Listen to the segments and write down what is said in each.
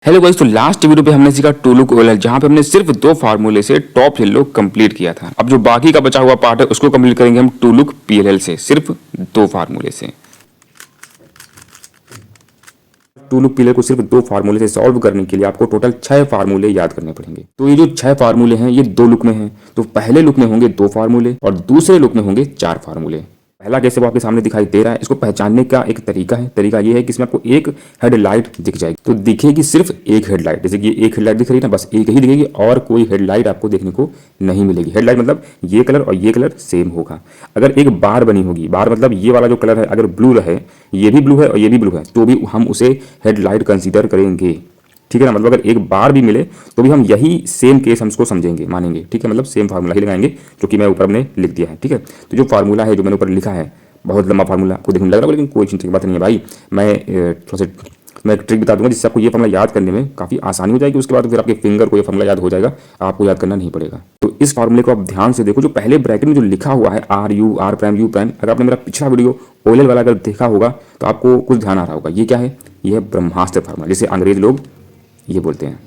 Hello guys, तो last video पे हमने सीखा टू लुक ओएलएल, जहां पे हमने सिर्फ दो फार्मूले से टॉप येलो कंप्लीट किया था। अब जो बाकी का बचा हुआ पार्ट है उसको कंप्लीट करेंगे हम टू लुक पीएलएल से, सिर्फ दो फार्मूले से। टू लुक पीएलएल को सिर्फ दो फार्मूले से सॉल्व करने के लिए आपको टोटल 6 फार्मूले याद करने पड़ेंगे। तो ये जो 6 फार्मूले हैं ये दो लुक में हैं। तो पहले लुक में होंगे 2 फार्मूले और दूसरे लुक में होंगे 4 फार्मूले। पहला कैसे वो आपके सामने दिखाई दे रहा है, इसको पहचानने का एक तरीका है। तरीका ये है कि इसमें आपको एक हेडलाइट दिख जाएगी, तो दिखेगी सिर्फ एक हेडलाइट। जैसे कि ये एक हेडलाइट दिख रही है ना, बस एक ही दिखेगी और कोई हेडलाइट आपको देखने को नहीं मिलेगी। हेडलाइट मतलब ये कलर और ये कलर सेम होगा। अगर एक बार बनी होगी, बार मतलब ये वाला जो कलर है अगर ब्लू रहे, ये भी ब्लू है और ये भी ब्लू है, तो भी हम उसे हेडलाइट कंसीडर करेंगे। ठीक है ना, मतलब अगर एक बार भी मिले तो भी हम यही सेम केस हम इसको समझेंगे, मानेंगे। ठीक है, मतलब सेम फार्मूला ही लगाएंगे जो कि मैं ऊपर हमने लिख दिया है। ठीक है, तो जो फार्मूला है जो मैंने ऊपर लिखा है, बहुत लंबा फार्मूला आपको देखने लग रहा है, लेकिन कोई चिंता की बात नहीं है भाई। मैं एक ट्रिक बता दूंगा जिससे आपको ये फार्मूला याद करने में काफ़ी आसानी हो जाएगी। उसके बाद फिर आपके फिंगर को ये फार्मूला याद हो जाएगा, आपको याद करना नहीं पड़ेगा। तो इस फार्मूले को आप ध्यान से देखो। जो पहले ब्रैकेट में जो लिखा हुआ है R U R prime U prime, अगर आपने मेरा पिछला वीडियो ओएलएल वाला अगर देखा होगा तो आपको कुछ ध्यान आ रहा होगा। ये क्या है? ये है ब्रह्मास्त्र फार्मूला, जिसे अंग्रेज लोग ये बोलते हैं।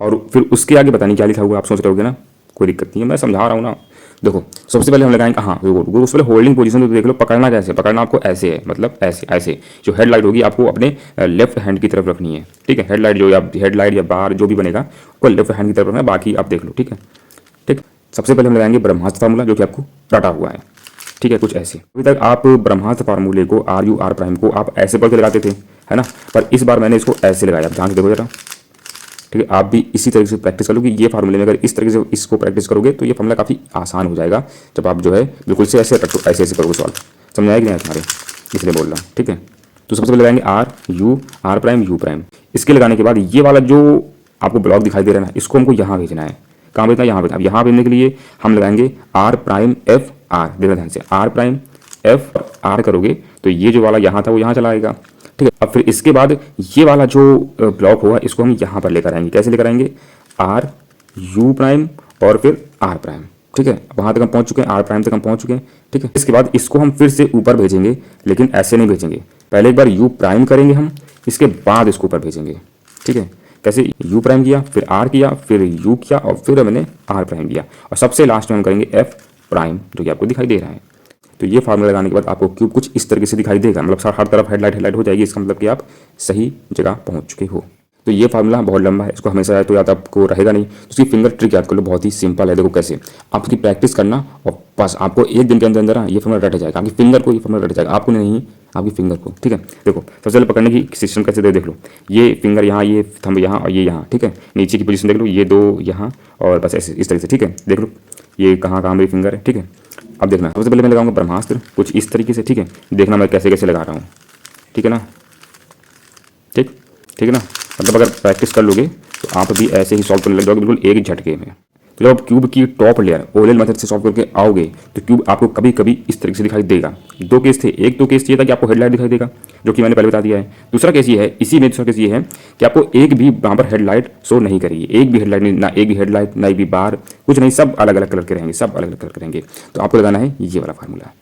और फिर उसके आगे पता नहीं क्या लिखा हुआ, आप सोच रहे होगे ना। कोई दिक्कत नहीं है, मैं समझा रहा हूँ ना। देखो, सबसे पहले हम लगाएंगे, हाँ उससे पहले होल्डिंग पोजीशन तो देख लो। पकड़ना कैसे? पकड़ना आपको ऐसे है, मतलब ऐसे ऐसे। जो हेडलाइट होगी आपको अपने लेफ्ट हैंड की तरफ रखनी है। ठीक है, हेडलाइट जो आप हेडलाइट या बार जो भी बनेगा वो लेफ्ट हैंड की तरफ रखना है, बाकी आप देख लो। ठीक है, ठीक। सबसे पहले हम लगाएंगे ब्रह्मास्त्र फार्मूला, जो कि आपको रटा हुआ है। ठीक है, कुछ ऐसे। अभी तक आप ब्रह्मास्त्र फार्मूले को आर यू आर प्राइम को आप ऐसे पढ़ के लगाते थे, है ना, पर इस बार मैंने इसको ऐसे लगाया। आप ध्यान से देखो जरा। ठीक है, आप भी इसी तरीके से प्रैक्टिस कर लो कि ये फार्मूले में अगर इस तरीके से इसको प्रैक्टिस करोगे तो ये फार्मूला काफ़ी आसान हो जाएगा। जब आप जो है बिल्कुल से ऐसे ऐसे ऐसे करोगे सॉल्व। समझ आएगी नहीं तुम्हारे, इसलिए बोल रहा हूँ। ठीक है, तो सबसे पहले लगाएंगे R U R prime U prime. इसके लगाने के बाद ये वाला जो आपको ब्लॉक दिखाई दे रहा है ना, इसको हमको यहाँ भेजना है। कहाँ भेजना है? यहाँ भेजना। अब यहाँ भेजने के लिए हम लगाएंगे आर प्राइम एफ आर। देखना ध्यान से, आर प्राइम एफ आर करोगे तो ये जो वाला यहाँ था वो यहाँ चला आएगा। ठीक है, अब फिर इसके बाद ये वाला जो ब्लॉक होगा इसको हम यहाँ पर लेकर आएंगे। कैसे लेकर आएंगे? आर यू प्राइम और फिर आर प्राइम। ठीक है, वहाँ तक हम पहुँच चुके हैं, आर प्राइम तक हम पहुँच चुके हैं। ठीक है, इसके बाद इसको हम फिर से ऊपर भेजेंगे, लेकिन ऐसे नहीं भेजेंगे। पहले एक बार यू प्राइम करेंगे हम, इसके बाद इसको ऊपर भेजेंगे। ठीक है, कैसे? यू प्राइम किया, फिर आर किया, फिर यू किया और फिर मैंने आर प्राइम किया, और सबसे लास्ट में हम करेंगे एफ प्राइम, जो कि आपको दिखाई दे रहा है। तो ये फार्मूला लगाने के बाद आपको क्यूब कुछ इस तरीके से दिखाई देगा, मतलब हर तरफ हेडलाइट हो जाएगी। इसका मतलब कि आप सही जगह पहुंच चुके हो। तो ये फार्मूला बहुत लंबा है, इसको हमेशा तो याद आपको रहेगा नहीं। तो उसकी फिंगर ट्रिक याद कर लो, बहुत ही सिंपल है। देखो कैसे, आप उसकी प्रैक्टिस करना और बस आपको एक दिन के अंदर अंदर ये फार्मूला रट जाएगा। आपकी फिंगर को ये फार्मूला रट जाएगा, आपको नहीं, आपकी फिंगर को। ठीक है, देखो सबसे पहले पकड़ने की सिस्टम कैसे देख लो। ये फिंगर यहाँ, ये थंब यहाँ और ये यहाँ। ठीक है, नीचे की पोजीशन देख लो, ये दो यहाँ और बस ऐसे इस तरीके से। ठीक है, देख लो ये कहाँ कहाँ मेरी फिंगर है। ठीक है, अब देखना, सबसे पहले मैं लगाऊंगा ब्रह्मास्त्र कुछ इस तरीके से। ठीक है, देखना मैं कैसे कैसे लगा रहा हूँ। ठीक है ना, ठीक ठीक है ना, मतलब अगर प्रैक्टिस कर लोगे तो आप भी ऐसे ही सॉल्व करने लग जाओगे बिल्कुल एक झटके में। तो जब आप क्यूब की टॉप लेयर ओएलएल मेथड से सॉल्व करके आओगे तो क्यूब आपको कभी कभी इस तरीके से दिखाई देगा। दो केस थे, एक तो केस ये था कि आपको हेडलाइट दिखाई देगा, जो कि मैंने पहले बता दिया है। दूसरा केस ये है, इसी में दूसरा केस ये है कि आपको एक भी वहाँ पर हेडलाइट शो नहीं करेगी। एक भी हेडलाइट नहीं, ना एक भी हेडलाइट, ना एक भी बार, कुछ नहीं, सब अलग अलग कलर के रहेंगे, सब अलग अलग कलर के रहेंगे। तो आपको लगाना है ये वाला फार्मूला।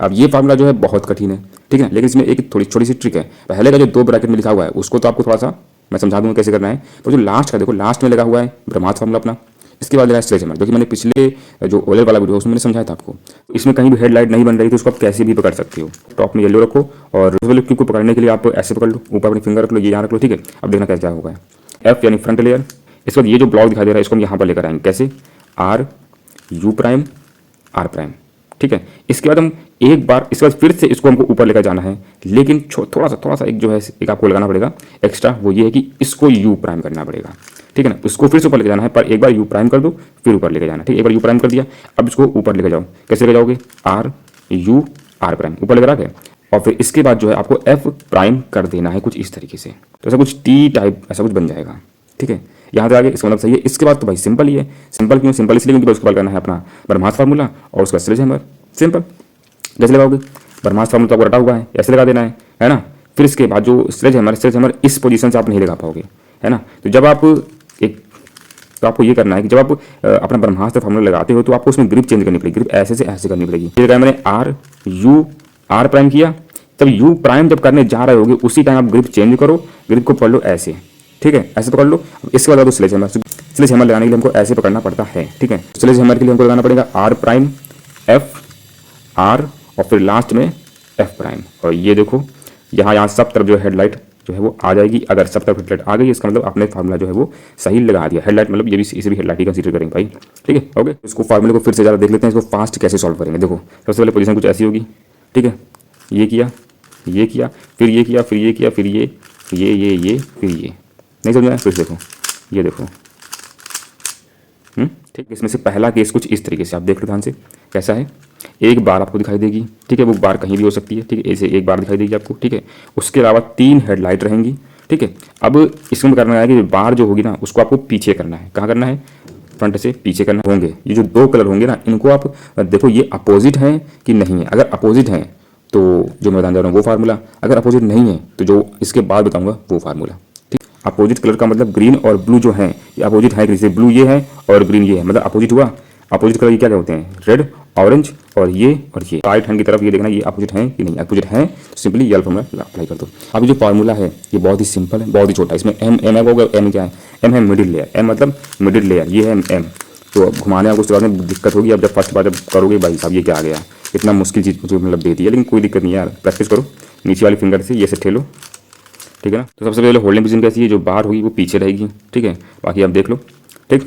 अब ये फार्मूला जो है बहुत कठिन है, ठीक है, लेकिन इसमें एक थोड़ी छोटी सी ट्रिक है। पहले का जो 2 ब्रैकेट में लिखा हुआ है उसको तो आपको थोड़ा सा मैं समझा दूंगा कैसे करना है। तो जो लास्ट का देखो, लास्ट में लगा हुआ है ब्रह्मास्त्र फार्मूला अपना। इसके बाद लगा है स्लेज हैमर, जो कि मैंने पिछले जो ओएलएल वाला वीडियो उसमें मैंने समझाया था आपको। इसमें कहीं भी हेडलाइट नहीं बन रही तो उसको आप कैसे भी पकड़ सकते हो। टॉप में येलो रखो और वाले क्यूब को पकड़ने के लिए आप ऐसे पकड़ लो, ऊपर अपनी फिंगर रख लो, ये यहाँ रख लो। ठीक है, अब देखना कैसे होगा। एफ यानी फ्रंट लेयर। इसके बाद ये जो ब्लॉक दिखाई दे रहा है इसको हम यहाँ पर लेकर आएंगे। कैसे? R U prime R prime. ठीक है, इसके बाद हम एक बार, इसके बाद फिर से इसको हमको ऊपर लेकर जाना है, लेकिन थोड़ा सा एक जो है एक आपको लगाना पड़ेगा एक्स्ट्रा। वो ये है कि इसको यू प्राइम करना पड़ेगा। ठीक है ना, इसको फिर से ऊपर लेके जाना है, पर एक बार यू प्राइम कर दो फिर ऊपर लेके जाना। ठीक है, एक बार यू प्राइम कर दिया, अब इसको ऊपर लेके जाओ। कैसे लेके जाओगे? आर यू आर प्राइम ऊपर लेकर आके, और फिर इसके बाद जो है आपको एफ प्राइम कर देना है कुछ इस तरीके से। तो ऐसा कुछ टी टाइप ऐसा कुछ बन जाएगा। ठीक है, यहाँ तक आगे इसका मतलब सही है। इसके बाद तो भाई सिंपल ही है। सिंपल क्यों? सिंपल इसलिए क्योंकि उसके बाद करना है अपना ब्रह्मास्त्र फार्मूला और उसका स्लेज हैमर। सिंपल जैसे लगाओगे, ब्रह्मास्त्र फार्मूला तो आपको रटा हुआ है, ऐसे लगा देना है ना। फिर इसके बाद जो स्लेज हैमर इस पोजीशन से आप नहीं लगा पाओगे, है ना। तो जब आप तो आपको ये करना है कि जब आप अपना ब्रह्मास्त्र फार्मूला लगाते हो तो आपको उसमें ग्रिप चेंज करनी पड़ेगी। ग्रिप ऐसे से ऐसे करनी पड़ेगी। फिर लगाया मैंने आर यू आर प्राइम किया, तब यू प्राइम जब करने जा रहे होगे उसी टाइम आप ग्रिप चेंज करो, ग्रिप को पढ़ लो ऐसे। ठीक है, ऐसे पकड़ लो। इसके बाद स्लेज हैमर, स्लेज हैमर लगाने के लिए हमको ऐसे पकड़ना पड़ता है। ठीक है, स्लेज हैमर के लिए हमको लगाना पड़ेगा आर प्राइम एफ आर और फिर लास्ट में एफ प्राइम। और ये देखो यहाँ सब तरफ जो हेडलाइट जो है वो आ जाएगी। अगर सब तरफ हेडलाइट आ गई इसका मतलब आपने फार्मूला जो है वो सही लगा दिया। हेडलाइट मतलब ये भी, इसे भी हेडलाइट ही कंसीडर करेंगे भाई। ठीक है, ओके। इसको फार्मूले को फिर से ज़्यादा देख लेते हैं, इसको फास्ट कैसे सॉल्व करेंगे। देखो सबसे पहले पोजीशन कुछ ऐसी होगी। ठीक है, ये किया, ये किया, फिर ये किया, फिर ये किया, फिर ये फिर ये नहीं समझ में आया? फिर देखो, ये देखो। ठीक, इसमें से पहला केस कुछ इस तरीके से आप देख लो ध्यान से कैसा है। एक बार आपको दिखाई देगी। ठीक है, वो बार कहीं भी हो सकती है। ठीक है, ऐसे एक बार दिखाई देगी आपको। ठीक है, उसके अलावा 3 हेडलाइट रहेंगी। ठीक है, अब इसमें करना है कि बार जो होगी ना उसको आपको पीछे करना है। कहाँ करना है? फ्रंट से पीछे करना होंगे। ये जो 2 कलर होंगे ना इनको आप देखो ये अपोजिट हैं कि नहीं है। अगर अपोजिट हैं तो जो मैं बताने जा रहा हूँ वो फार्मूला, अगर अपोजिट नहीं है तो जो इसके बाद बताऊंगा वो फार्मूला। ठीक, अपोजिट कलर का मतलब ग्रीन और ब्लू जो है ये अपोजिट है। जैसे ब्लू ये है और ग्रीन ये है, मतलब अपोजिट हुआ। अपोजिट कलर ये क्या होते हैं? रेड, ऑरेंज और ये राइट हैंड की तरफ ये देखना ये अपोजिट है कि नहीं। अपोजिट है तो सिंपली ये फार्मूला अप्लाई कर दो। अब जो फार्मूला है ये बहुत ही सिंपल है, बहुत ही छोटा है। इसमें एम होगा। एम क्या है? एम है मिडिल लेयर। एम मतलब मिडिल लेयर, ये है एम। तो घुमाने आपको उसके बाद में दिक्कत होगी। अब जब फर्स्ट बार जब करोगे भाई साहब ये क्या आ गया, इतना मुश्किल चीज़ मुझे मतलब दे दी है, लेकिन कोई दिक्कत नहीं है यार, प्रैक्टिस करो। नीचे वाली फिंगर से ये से ठेलो। ठीक है ना। तो सबसे पहले होल्डिंग पोजीशन कैसी है? जो बाहर होगी वो पीछे रहेगी। ठीक है, बाकी आप देख लो। ठीक,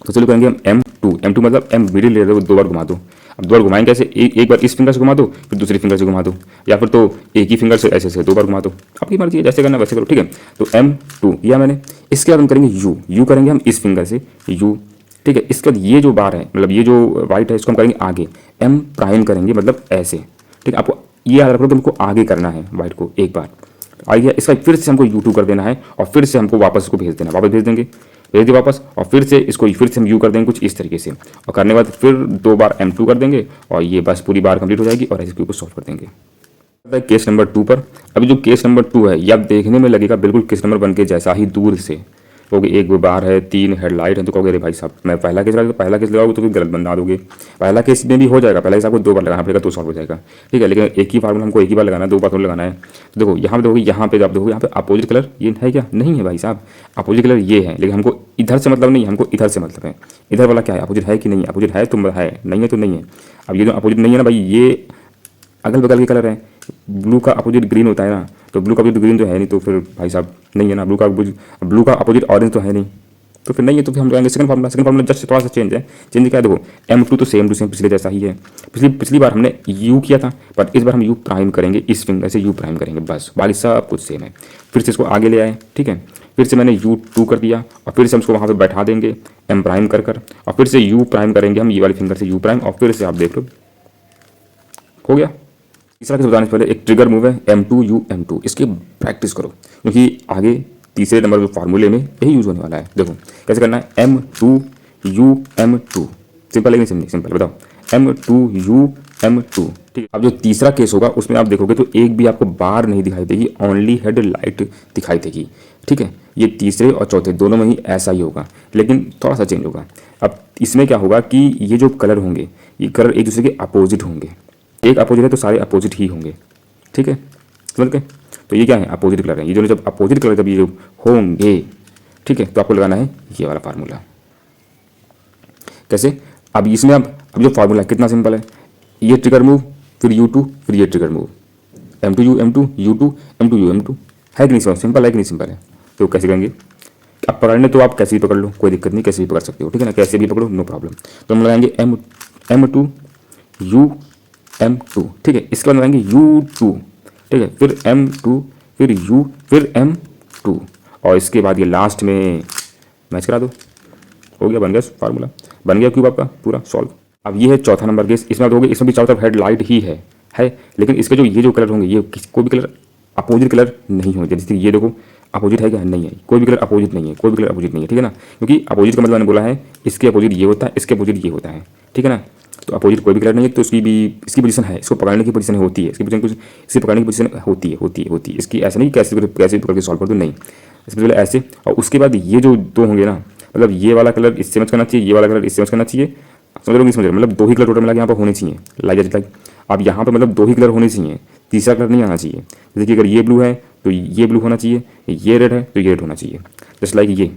तो चलो करेंगे हम M2 मतलब एम मिडिल लेयर को 2 बार घुमा दो। अब 2 बार घुमाएंगे कैसे? एक बार इस फिंगर से घुमा दो, फिर दूसरी फिंगर से घुमा दो, या फिर तो एक ही फिंगर से ऐसे 2 बार घुमा दो। आपकी मर्जी है, जैसे करना वैसे करो। ठीक है, तो M2 या मैंने। इसके बाद हम करेंगे U करेंगे हम इस फिंगर से U। ठीक है, इसके बाद ये जो बार है मतलब ये जो वाइट है इसको हम करेंगे आगे, M प्राइम करेंगे मतलब ऐसे। ठीक है, आपको ये याद रखो कि हमको आगे करना है वाइट को। एक बार आ गया, इसका फिर से हमको U2 कर देना है और फिर से हमको वापस इसको भेज देना। वापस भेज देंगे, भेज दिया वापस, और फिर से इसको फिर से हम U कर देंगे कुछ इस तरीके से। और करने के बाद फिर 2 बार M2 कर देंगे और ये बस पूरी बार कंप्लीट हो जाएगी और ऐसे को सॉल्व कर देंगे। केस नंबर 2 पर। अभी जो केस नंबर 2 है ये आप देखने में लगेगा बिल्कुल केस नंबर 1 के जैसा ही दूर से। क्योंकि एक बार है, 3 हेडलाइट है, तो कहोगे अरे भाई साहब मैं पहला केस लगा, पहला केस लगाओगे तो फिर गलत बना दोगे। पहला केस में भी हो जाएगा, पहला केस आपको 2 बार लगाना पड़ेगा तो सॉल्व हो जाएगा। ठीक है, लेकिन एक ही फार्मूला हमको एक ही बार लगाना है, 2 बार थोड़ा लगाना है। तो देखो यहाँ पे देखोगे, यहाँ पे आप देखोगे यहाँ पे अपोजिट कलर ये है क्या? नहीं है भाई साहब, अपोजिट कलर ये है। लेकिन हमको इधर से मतलब नहीं, हमको इधर से मतलब है। इधर वाला क्या है? अपोजिट है कि नहीं? अपोजिट है तो है, नहीं है तो नहीं है। अब ये जो अपोजिट नहीं है ना भाई, ये अगल बगल के कलर हैं। ब्लू का अपोजिट ग्रीन होता है ना, तो ब्लू का अपोजिट ग्रीन तो है नहीं, तो फिर भाई साहब नहीं है ना। ब्लू का अपोजिट ऑरेंज तो है नहीं, तो फिर नहीं है। तो फिर हम जाएंगे सेकंड फार्मूला जस्ट थोड़ा सा चेंज है। चेंज क्या है? देखो M2 तो सेम टू सेम पिछले जैसा ही है। पिछली बार हमने U किया था, पर इस बार हम U प्राइम करेंगे, इस फिंगर से U प्राइम करेंगे, बस बाकी सब कुछ सेम है। फिर से इसको आगे ले आए। ठीक है, फिर से मैंने U2 कर दिया और फिर से हम इसको वहाँ पर बैठा देंगे M प्राइम कर और फिर से U प्राइम करेंगे हम, ये वाली फिंगर से U प्राइम, और फिर से आप देख लो हो गया। तीसरा केस बताने से पहले एक ट्रिगर मूव है M2U M2, इसकी प्रैक्टिस करो क्योंकि आगे तीसरे नंबर के फार्मूले में यही यूज होने वाला है। देखो कैसे करना है, M2U M2, सिंपल है कि सिंपल बताओ, M2U M2। ठीक है, अब जो तीसरा केस होगा उसमें आप देखोगे तो एक भी आपको बार नहीं दिखाई देगी, ओनली हेड लाइट दिखाई देगी। ठीक है, ये तीसरे और चौथे दोनों में ही ऐसा ही होगा, लेकिन थोड़ा सा चेंज होगा। अब इसमें क्या होगा कि ये जो कलर होंगे ये कलर एक दूसरे के अपोजिट होंगे। एक अपोजिट है तो सारे अपोजिट ही होंगे। ठीक है, समझ गए? तो ये क्या है? अपोजिट कलर है। ये जो जब अपोजिट कलर जब ये जो होंगे, ठीक है, तो आपको लगाना है ये वाला फार्मूला। कैसे? अब इसमें अब जो फार्मूला कितना सिंपल है, ये ट्रिगर मूव, फिर U2, फिर ये trigger move, M2U M2 U2 M2U M2, है कि नहीं? सिंपल है कि नहीं? सिंपल है। तो कैसे करेंगे? अब पकड़ने तो आप कैसे भी पकड़ लो, कोई दिक्कत नहीं, कैसे भी पकड़ सकते हो। ठीक है ना, कैसे भी पकड़ो, नो प्रॉब्लम। तो हम लगाएंगे M2U M2। ठीक है, इसके बाद लगाएंगे U2। ठीक है, फिर M2, फिर U, फिर M2, और इसके बाद ये लास्ट में मैच करा दो। हो गया, बन गया फार्मूला, बन गया क्यूब आपका पूरा सॉल्व। अब ये है चौथा नंबर केस। इसमें आप देखोगे इसमें भी चारों तरफ हेड लाइट ही है, लेकिन इसके जो ये जो कलर होंगे ये कोई भी कलर अपोजिट कलर नहीं होंगे। जैसे ये देखो अपोजिट है क्या? नहीं है, कोई भी कलर अपोजिट नहीं है, कोई भी कलर अपोजिट नहीं है। ठीक है ना, क्योंकि अपोजिट का मतलब मैंने बोला है इसके अपोजिट ये होता है, इसके अपोजिट ये होता है। ठीक है ना, तो अपोजिट कोई भी कलर नहीं है, तो इसकी पोजीशन है, इसको पकड़ने की पोजीशन होती है, इसकी पकड़ने की पोजीशन होती है इसकी। ऐसा नहीं कैसे पकड़ के सॉल्व कर दो, नहीं, इससे पहले ऐसे। और उसके बाद ये जो 2 होंगे ना, मतलब ये वाला कलर इससे मैच करना चाहिए, ये वाला कलर इससे मैच करना चाहिए। समझ लो, समझ लो, मतलब 2 ही कलर टोटल मिला के यहाँ पर होने चाहिए, लाइक अब यहाँ पे मतलब दो ही कलर होने चाहिए, तीसरा कलर नहीं आना चाहिए। जैसे कि अगर ये ब्लू है तो ये ब्लू होना चाहिए, ये रेड है तो ये रेड होना चाहिए। जस्ट लाइक ये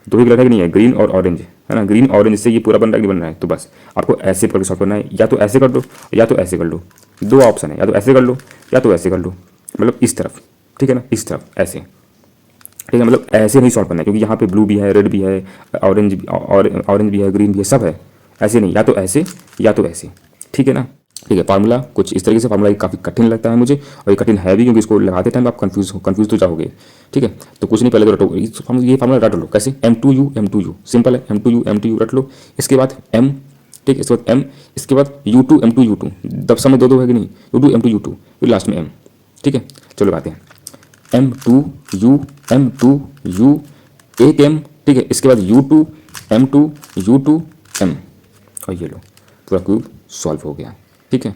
दो ही कलर है कि नहीं है, ग्रीन और ऑरेंज, है ना, ग्रीन ऑरेंज से ये पूरा बन रहा है कि नहीं बन रहा है। तो बस आपको ऐसे करके सॉल्व करना है, या तो ऐसे कर लो या तो ऐसे कर लो, दो ऑप्शन है, या तो ऐसे कर लो या तो ऐसे कर लो, मतलब इस तरफ, ठीक है ना, इस तरफ ऐसे, ठीक है, मतलब ऐसे नहीं सॉल्व करना है क्योंकि यहाँ पे ब्लू भी है, रेड भी है, ऑरेंज भी है, ग्रीन भी है, सब है। ऐसे नहीं, या तो ऐसे या तो ऐसे, ठीक है ना। ठीक है, फार्मूला कुछ इस तरीके से, फार्मूला काफ़ी कठिन लगता है मुझे और ये कठिन है भी क्योंकि इसको लगाते टाइम आप कंफ्यूज तो जाओगे। ठीक है, तो कुछ नहीं, पहले तो रटो ये फार्मूला रट लो। कैसे? M2U सिंपल है, M2U रट लो। इसके बाद M, ठीक है, इसके बाद M, इसके बाद U2 M2U2, दब समय दो है कि नहीं, U2 M2U2, फिर लास्ट में M। ठीक है, चलो बातें हैं M2U एक M, ठीक है, इसके बाद U2 M2U2 M, और ये लो पूरा क्यूब सॉल्व हो गया। ठीक है,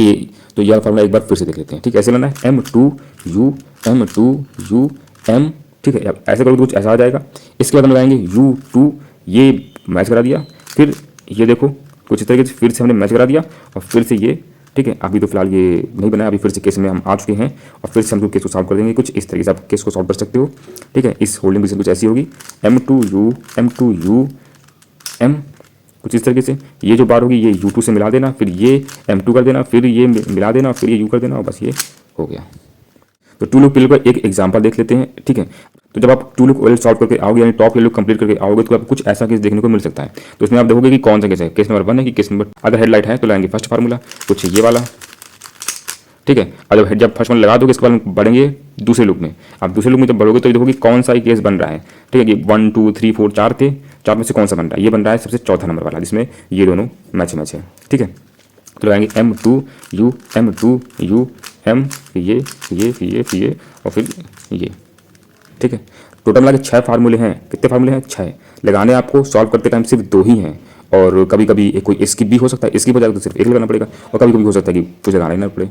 ये तो यह फार्मूला एक बार फिर से देख लेते हैं। ठीक है, ऐसे लेना है M2U M, ठीक है, अब ऐसे करोगे तो कुछ ऐसा आ जाएगा। इसके बाद हम लगाएंगे U2, ये मैच करा दिया, फिर ये देखो कुछ इस तरीके से फिर से हमने मैच करा दिया और फिर से ये, ठीक है, अभी तो फिलहाल ये नहीं बना, अभी फिर से केस में हम आ चुके हैं और फिर से हम लोग केस को सॉल्व कर देंगे। कुछ इस तरीके से आप केस को सॉल्व कर सकते हो। ठीक है, इस होल्डिंग पोजीशन कुछ ऐसी होगी, M2U M, कुछ इस तरीके से। ये जो बार होगी ये U2 से मिला देना, फिर ये M2 कर देना, फिर ये मिला देना, फिर ये U कर देना और बस ये हो गया। तो टू लूप पिलर का एक एग्जांपल देख लेते हैं। ठीक है, तो जब आप टू लूप ओएल सॉल्व करके आओगे, यानी टॉप लूप कंप्लीट करके आओगे, तो आपको कुछ ऐसा केस देखने को मिल सकता है। तो इसमें आप देखोगे कि कौन सा केस है, केस नंबर 1 है कि केस नंबर, अगर हेडलाइट है तो लगाएंगे फर्स्ट फार्मूला, कुछ ये वाला। ठीक है, और जब फर्स्ट वन लगा दोगे इसके बाद बढ़ेंगे दूसरे लूप में। आप दूसरे लूप में जब बढ़ोगे तो देखोगे कौन सा केस बन रहा है। ठीक है, कि 1 2 3 4 4 थे, 4 में से कौन सा बन रहा है, ये बन रहा है सबसे चौथा नंबर वाला जिसमें ये दोनों मैच है। ठीक है, तो लगाएंगे M2U M, ये और फिर ये। ठीक है, टोटल मिला के 6 फार्मूले हैं। कितने फार्मूले हैं? 6 लगाने आपको सॉल्व करते टाइम सिर्फ 2 ही हैं, और कभी कभी कोई स्किप भी हो सकता है, स्किप हो जाएगा तो सिर्फ एक लगाना पड़ेगा, और कभी कभी हो सकता है कि कुछ लगाना ही ना पड़े।